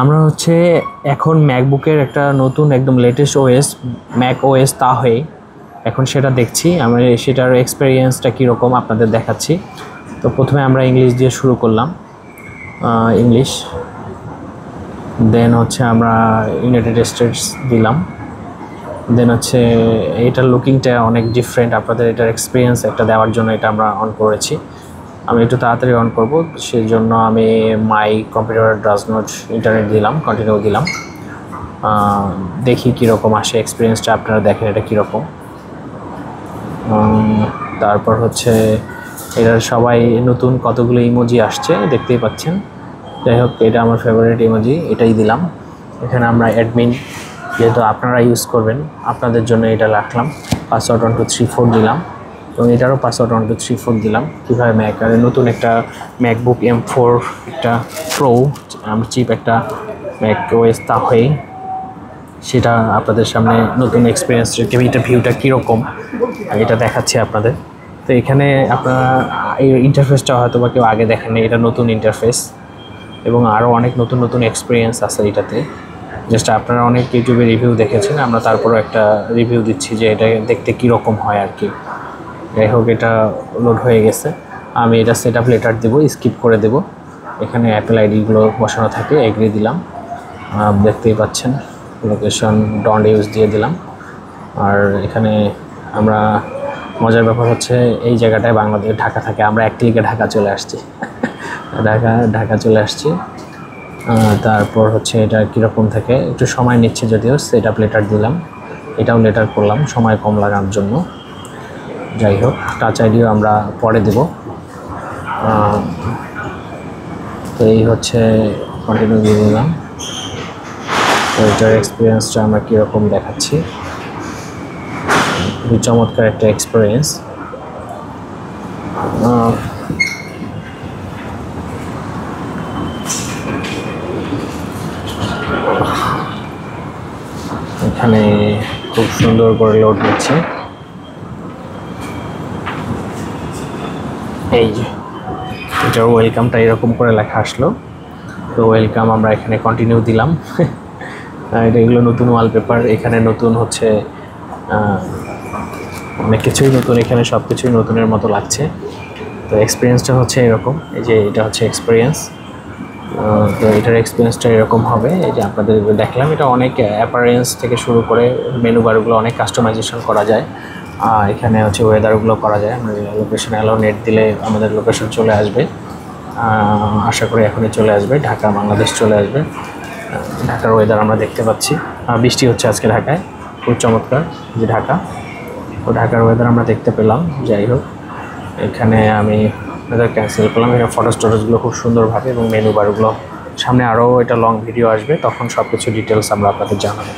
আমরা হচ্ছে এখন ম্যাকবুকের একটা নতুন একদম লেটেস্ট ওএস ম্যাক ওএস তাহে এখন সেটা দেখছি। আমরা সেটার এক্সপেরিয়েন্সটা কীরকম আপনাদের দেখাচ্ছি। তো প্রথমে আমরা ইংলিশ দিয়ে শুরু করলাম, ইংলিশ, দেন হচ্ছে আমরা ইউনাইটেড স্টেটস দিলাম, দেন হচ্ছে এটার লুকিংটা অনেক ডিফারেন্ট, আপনাদের এটার এক্সপিরিয়েন্স একটা দেওয়ার জন্য এটা আমরা অন করেছি। আমি একটু তাড়াতাড়ি অন করব, সেই জন্য আমি my computer does not internet দিলাম, কন্টিনিউ দিলাম। দেখি কীরকম আসে এক্সপিরিয়েন্সটা, আপনারা দেখেন এটা কীরকম। তারপর হচ্ছে এটার সবাই নতুন কতগুলো ইমোজি আসছে দেখতেই পাচ্ছেন। যাই হোক, এটা আমার ফেভারিট ইমোজি, এটাই দিলাম। এখানে আমরা অ্যাডমিন, যেহেতু আপনারা ইউজ করবেন আপনাদের জন্য এটা রাখলাম। পাসওয়ার্ড 1 2 3 4 দিলাম, এবং এটারও পাসওয়ার্ড 1 2 3 4 দিলাম। কীভাবে নতুন একটা ম্যাকবুক M4 একটা প্রো চিপ একটা ম্যাক ওএস তাহে, সেটা আপনাদের সামনে নতুন এক্সপিরিয়েন্স, এটা ভিউটা কীরকম এটা দেখাচ্ছি আপনাদের। তো এখানে আপনারা এই ইন্টারফেসটা হয়তো বা কেউ আগে দেখেননি, এটা নতুন ইন্টারফেস এবং আরও অনেক নতুন নতুন এক্সপিরিয়েন্স আছে এটাতে। জাস্ট আপনারা অনেক ইউটিউবে রিভিউ দেখেছেন, আমরা তারপরও একটা রিভিউ দিচ্ছি যে এটা দেখতে কীরকম হয় আর কি। যাই হোক, এটা লোড হয়ে গেছে। আমি এটা সেট আপ লেটার দেবো, স্কিপ করে দেব। এখানে অ্যাপেল আইডিগুলো বসানো থাকে, এগ্রি দিলাম, দেখতেই পাচ্ছেন। লোকেশন ডন্ট ইউজ দিয়ে দিলাম। আর এখানে আমরা মজার ব্যাপার হচ্ছে এই জায়গাটায় বাংলাদেশ ঢাকা থাকে, আমরা এক ক্লিকে ঢাকা চলে আসছি ঢাকা চলে আসছি। তারপর হচ্ছে এটা কীরকম থাকে একটু সময় নিচ্ছে, যদিও সেট আপ লেটার দিলাম, এটাও লেটার করলাম সময় কম লাগানোর জন্য। যাই হোক, টাচ আইডিও আমরা পরে দেব। তো এই হচ্ছে কন্টিনিউ দিয়ে দিলাম। তো এটার এক্সপিরিয়েন্সটা আমরা কীরকম দেখাচ্ছি, খুবই চমৎকার একটা এক্সপিরিয়েন্স। এখানে খুব সুন্দর করে লোড নিচ্ছে। এই যে এটার ওয়েলকামটা এরকম করে লেখা আসলো। তো ওয়েলকাম আমরা এখানে কন্টিনিউ দিলাম। এটা এগুলো নতুন ওয়ালপেপার, এখানে নতুন হচ্ছে অনেক কিছুই নতুন, এখানে সব কিছুই নতুনের মতো লাগছে। তো এক্সপিরিয়েন্সটা হচ্ছে এরকম, এই যে এটা হচ্ছে এক্সপিরিয়েন্স। তো এটার এক্সপিরিয়েন্সটা এরকম হবে। এই যে আপনাদের দেখলাম, এটা অনেক অ্যাপারেন্স থেকে শুরু করে মেনু বারগুলো অনেক কাস্টমাইজেশন করা যায়। এখানে হচ্ছে ওয়েদারগুলো করা যায়। আমরা লোকেশন অ্যালাউ নেট দিলে আমাদের লোকেশন চলে আসবে, আশা করি এখনই চলে আসবে, ঢাকা বাংলাদেশ চলে আসবে। ঢাকার ওয়েদার আমরা দেখতে পাচ্ছি, বৃষ্টি হচ্ছে আজকে ঢাকায়, খুব চমৎকার যে ঢাকা। তো ঢাকার ওয়েদার আমরা দেখতে পেলাম। যাই হোক, এখানে আমি ওয়েদার ক্যান্সেল করলাম। এখানে ফটো স্টোরেজগুলো খুব সুন্দরভাবে এবং মেনু বারগুলো, সামনে আরও এটা লং ভিডিও আসবে, তখন সব কিছু ডিটেলস আমরা আপনাদের জানাবো।